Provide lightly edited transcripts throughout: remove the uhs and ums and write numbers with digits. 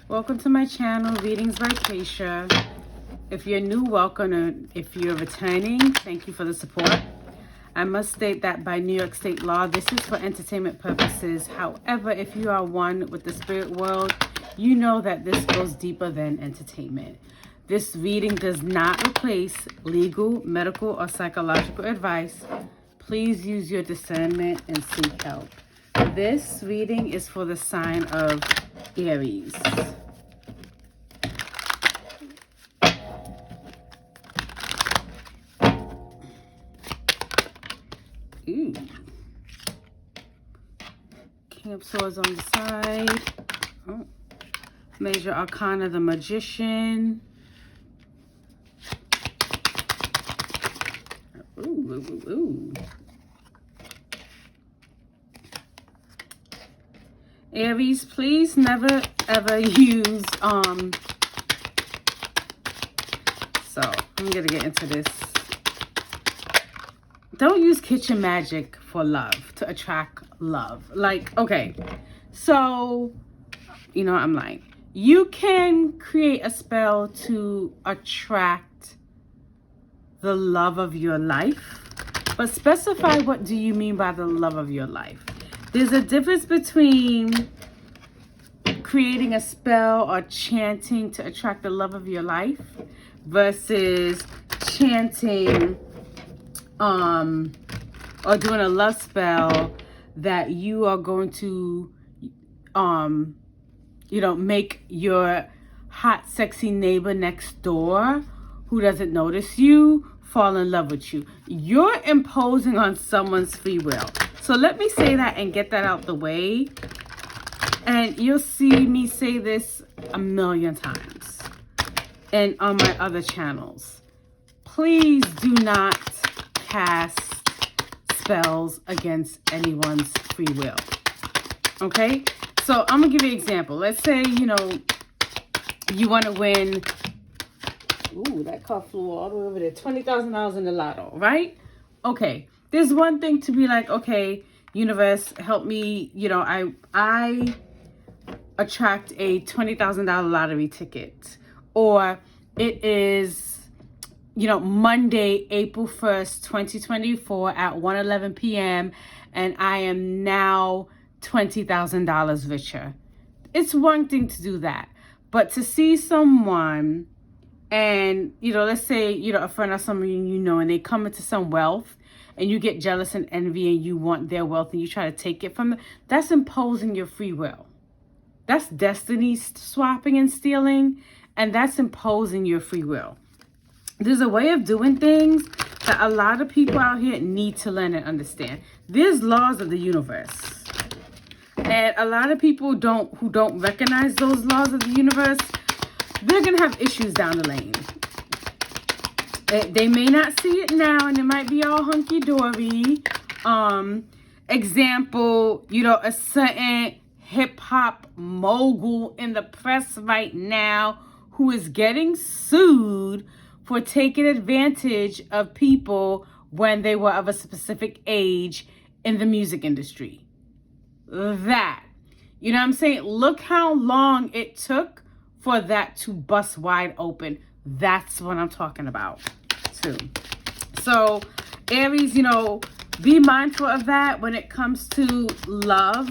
Welcome to my channel, Readings by 𝐃𝐨𝐲. If you're new, welcome, and if you're returning, thank you for the support. I must state that by New York State law, this is for entertainment purposes. However, if you are one with the spirit world, you know that this goes deeper than entertainment. This reading does not replace legal, medical, or psychological advice. Please use your discernment and seek help. This reading is for the sign of Aries. Ooh. King of Swords on the side. Oh. Major Arcana, the Magician. Ooh. Aries, please never ever use so I'm gonna get into this. Don't use kitchen magic for love, to attract love. Like, okay, so you know, I'm like, you can create a spell to attract the love of your life, but specify, what do you mean by the love of your life? There's a difference between creating a spell or chanting to attract the love of your life versus chanting or doing a love spell that you are going to you know, make your hot sexy neighbor next door who doesn't notice you fall in love with you. You're imposing on someone's free will. So let me say that and get that out the way. And you'll see me say this a million times and on my other channels. Please do not cast spells against anyone's free will. Okay? So I'm going to give you an example. Let's say, you know, you want to win. Ooh, that car flew all the way over there. $20,000 in the lotto, right? Okay. There's one thing to be like, okay, universe, help me. You know, I attract a $20,000 lottery ticket. Or it is, you know, Monday, April 1st, 2024 at 1:11 p.m. and I am now $20,000 richer. It's one thing to do that. But to see someone and, you know, let's say, you know, a friend or someone you know, and they come into some wealth and you get jealous and envy and you want their wealth and you try to take it from them, that's imposing your free will. That's destiny swapping and stealing, and that's imposing your free will. There's a way of doing things that a lot of people out here need to learn and understand. There's laws of the universe. And a lot of people who don't recognize those laws of the universe, they're going to have issues down the lane. They may not see it now, and it might be all hunky-dory. Example, you know, a certain hip-hop mogul in the press right now who is getting sued for taking advantage of people when they were of a specific age in the music industry. That, you know what I'm saying? Look how long it took for that to bust wide open. That's what I'm talking about too. So Aries, you know, be mindful of that when it comes to love.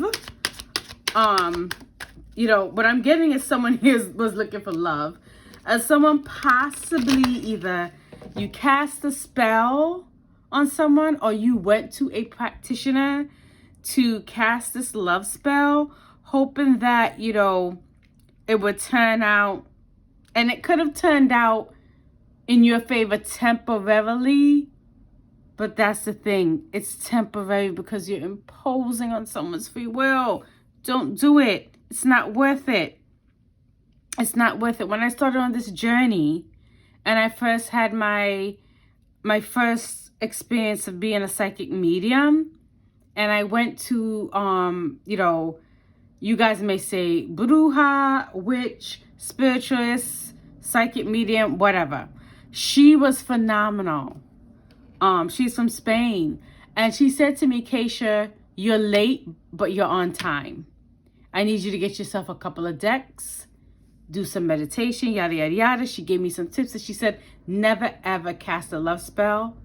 You know, what I'm getting is someone here was looking for love. As someone possibly either you cast a spell on someone or you went to a practitioner to cast this love spell, hoping that, you know, it would turn out, and it could have turned out in your favor temporarily, but that's the thing. It's temporary because you're imposing on someone's free will. Don't do it. It's not worth it. It's not worth it. When I started on this journey and I first had my first experience of being a psychic medium, and I went to, you know, you guys may say bruja, witch, spiritualist, psychic medium, whatever. She was phenomenal. She's from Spain. And she said to me, 𝐃𝐨𝐲, you're late, but you're on time. I need you to get yourself a couple of decks do some meditation, yada, yada, yada. She gave me some tips, and she said, never, ever cast a love spell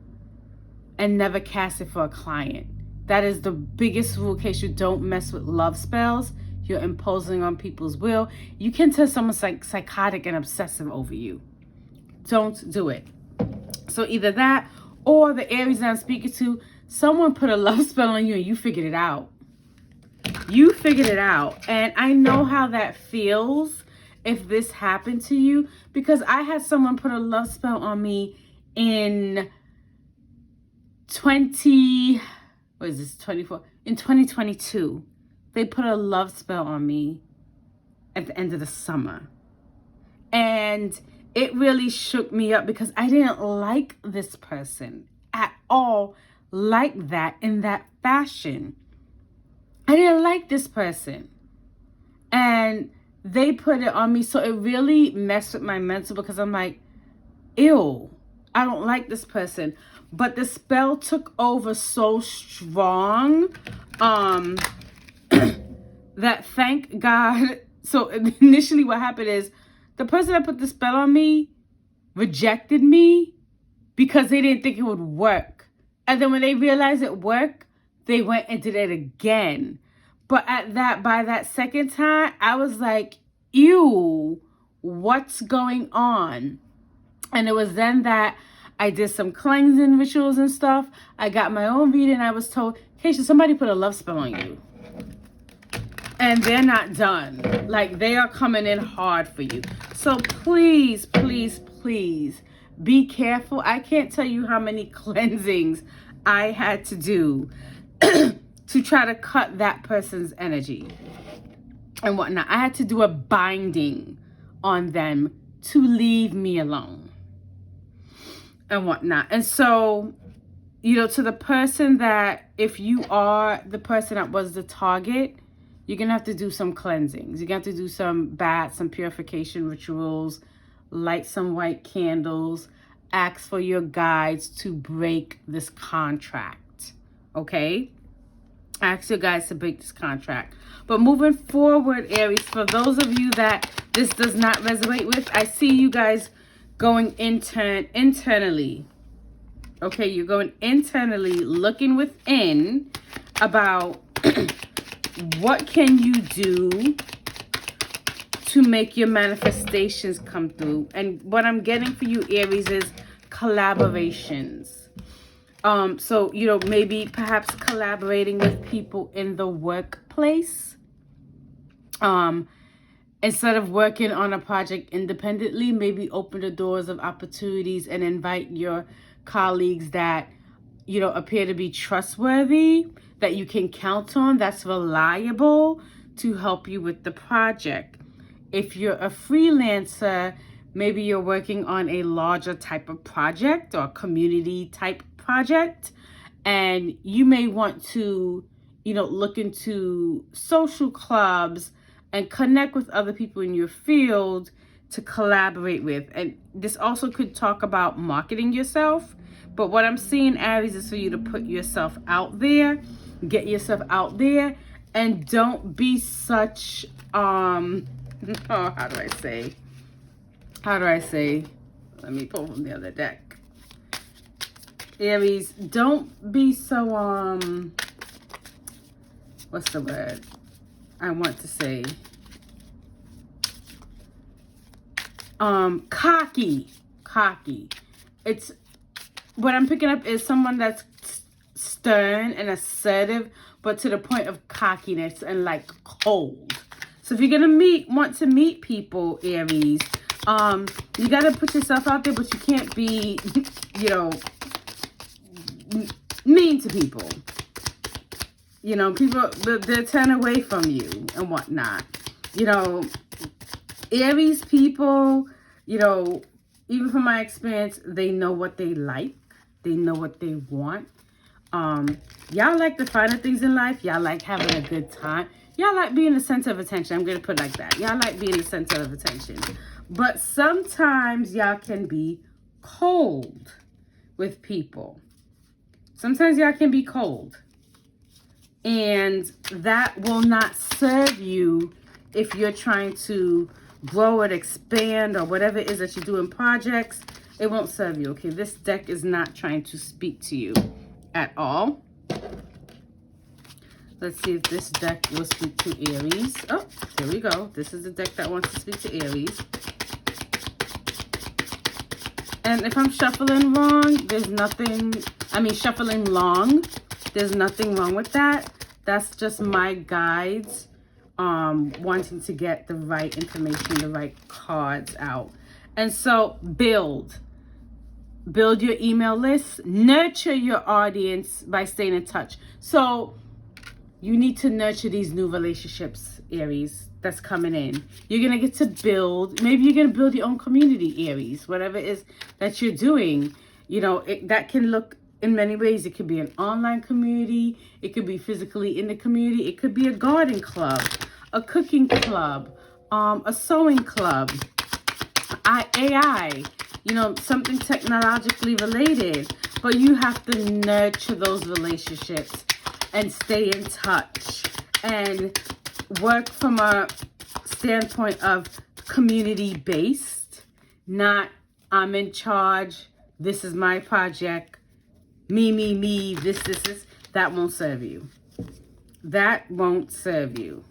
and never cast it for a client. That is the biggest rule, in case you don't mess with love spells. You're imposing on people's will. You can tell someone's psychotic and obsessive over you. Don't do it. So either that or the Aries that I'm speaking to, someone put a love spell on you and you figured it out. You figured it out. And I know how that feels if this happened to you, because I had someone put a love spell on me in 2022. They put a love spell on me at the end of the summer. And it really shook me up because I didn't like this person at all like that, in that fashion. I didn't like this person. And they put it on me. So it really messed with my mental, because I'm like, ew, I don't like this person. But the spell took over so strong that, thank God. So initially what happened is the person that put the spell on me rejected me because they didn't think it would work. And then when they realized it worked, they went and did it again. But by that second time, I was like, ew, what's going on? And it was then that I did some cleansing rituals and stuff. I got my own reading. I was told, Keisha, somebody put a love spell on you. And they're not done. Like, they are coming in hard for you. So please, please, please be careful. I can't tell you how many cleansings I had to do to try to cut that person's energy and whatnot. I had to do a binding on them to leave me alone and whatnot. And so, you know, to the person that, if you are the person that was the target, you're going to have to do some cleansings. You're going to have to do some baths, some purification rituals, light some white candles, ask for your guides to break this contract. Okay? Ask your guides to break this contract. But moving forward, Aries, for those of you that this does not resonate with, I see you guys going internally. Okay, you're going internally, looking within about what can you do to make your manifestations come through. And what I'm getting for you, Aries, is collaborations. So, you know, maybe perhaps collaborating with people in the workplace. Instead of working on a project independently, maybe open the doors of opportunities and invite your colleagues that, you know, appear to be trustworthy, that you can count on, that's reliable, to help you with the project. If you're a freelancer, maybe you're working on a larger type of project or community type project, and you may want to, you know, look into social clubs and connect with other people in your field to collaborate with. And this also could talk about marketing yourself. But what I'm seeing, Aries, is for you to put yourself out there, get yourself out there, and don't be such, how do I say? Let me pull from the other deck. Aries, don't be so, what's the word I want to say? Cocky. It's, what I'm picking up is someone that's stern and assertive, but to the point of cockiness and like cold. So if you're gonna want to meet people, Aries, you gotta put yourself out there, but you can't be, you know, mean to people. You know, people, they'll turn away from you and whatnot. You know, Aries people, you know, even from my experience, they know what they like. They know what they want. Y'all like the finer things in life. Y'all like having a good time. Y'all like being the center of attention. I'm going to put it like that. Y'all like being the center of attention. But sometimes y'all can be cold with people. Sometimes y'all can be cold. And that will not serve you if you're trying to grow it, expand, or whatever it is that you do in projects, it won't serve you, okay? This deck is not trying to speak to you at all. Let's see if this deck will speak to Aries. Oh, here we go. This is the deck that wants to speak to Aries. And if I'm shuffling wrong, there's nothing, shuffling long, there's nothing wrong with that. That's just my guides wanting to get the right information, the right cards out. And so build your email list, nurture your audience by staying in touch. So you need to nurture these new relationships, Aries, that's coming in. You're going to get to build, maybe you're going to build your own community, Aries, whatever it is that you're doing. You know, that can look in many ways. It could be an online community. It could be physically in the community. It could be a garden club, a cooking club, a sewing club, AI, you know, something technologically related. But you have to nurture those relationships and stay in touch and work from a standpoint of community-based, not I'm in charge, this is my project, me, this. That won't serve you. That won't serve you.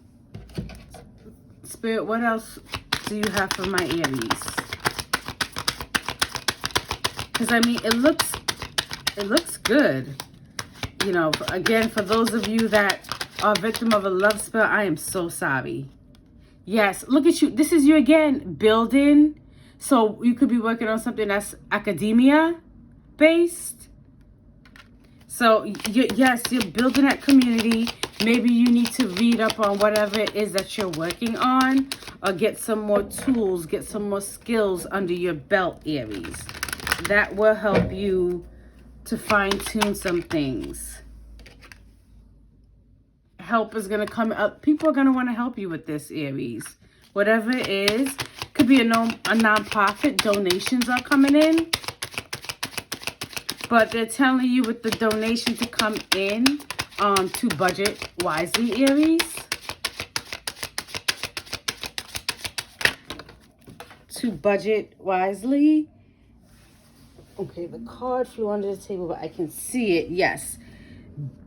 Spirit, what else do you have for my Aries? Because, it looks good. You know, again, for those of you that are a victim of a love spell, I am so sorry. Yes, look at you. This is you again, building. So you could be working on something that's academia based. So yes, you're building that community. Maybe you need to read up on whatever it is that you're working on, or get some more tools, get some more skills under your belt, Aries. That will help you to fine-tune some things. Help is going to come up. People are going to want to help you with this, Aries. Whatever it is. Could be a non-profit. Donations are coming in. But they're telling you with the donation to come in to budget wisely, Aries. To budget wisely. Okay, the card flew under the table, but I can see it. Yes.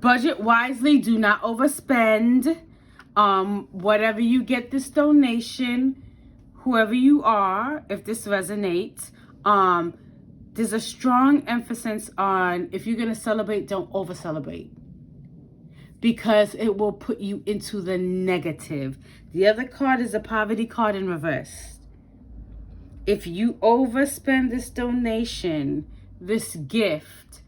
Budget wisely. Do not overspend. Whatever you get this donation, whoever you are, if this resonates, there's a strong emphasis on if you're going to celebrate, don't over-celebrate. Because it will put you into the negative. The other card is a poverty card in reverse. If you overspend this donation, this gift,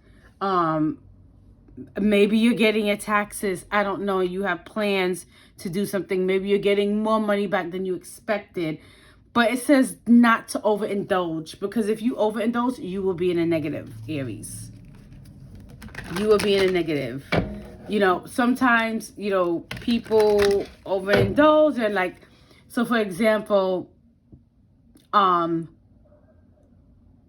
maybe you're getting your taxes. I don't know. You have plans to do something. Maybe you're getting more money back than you expected. But it says not to overindulge. Because if you overindulge, you will be in a negative, Aries. You will be in a negative. You know, sometimes, you know, people overindulge. And like, so for example, a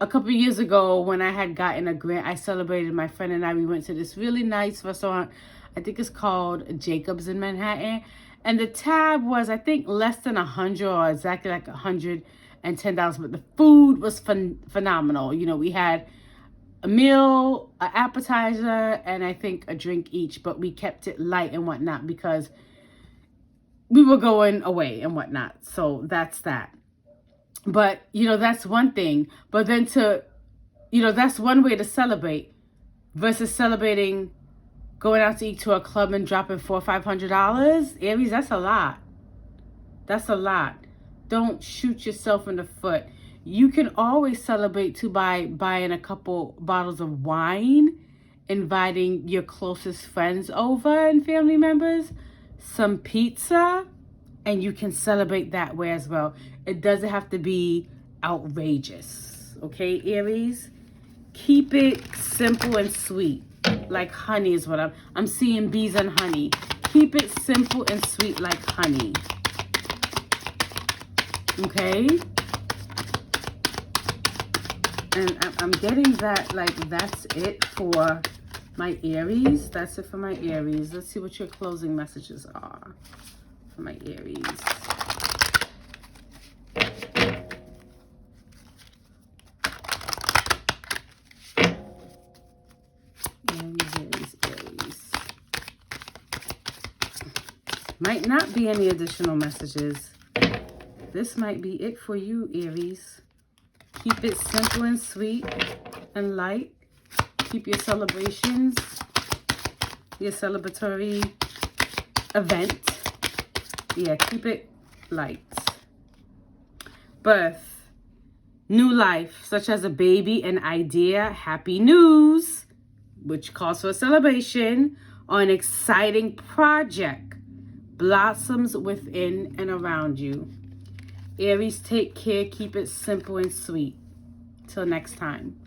couple of years ago when I had gotten a grant, I celebrated, my friend and I, we went to this really nice restaurant. I think it's called 𝐥𝐢𝐤𝐤 in Manhattan. And the tab was, I think, less than 100 or exactly like $110. But the food was phenomenal. You know, we had a meal, an appetizer, and I think a drink each. But we kept it light and whatnot because we were going away and whatnot. So that's that. But, you know, that's one thing. But then that's one way to celebrate versus celebrating going out to eat to a club and dropping $400 or $500. Aries, that's a lot. That's a lot. Don't shoot yourself in the foot. You can always celebrate too by buying a couple bottles of wine, inviting your closest friends over and family members, some pizza, and you can celebrate that way as well. It doesn't have to be outrageous. Okay, Aries? Keep it simple and sweet. Like honey is what I'm seeing, bees and honey. Keep it simple and sweet like honey. Okay? And I'm getting that, like, that's it for my Aries. That's it for my Aries. Let's see what your closing messages are for my Aries. Might not be any additional messages. This might be it for you, Aries. Keep it simple and sweet and light. Keep your celebrations, your celebratory event. Yeah, keep it light. Birth, new life, such as a baby, an idea, happy news, which calls for a celebration, or an exciting project, blossoms within and around you. Aries, take care. Keep it simple and sweet. Till next time.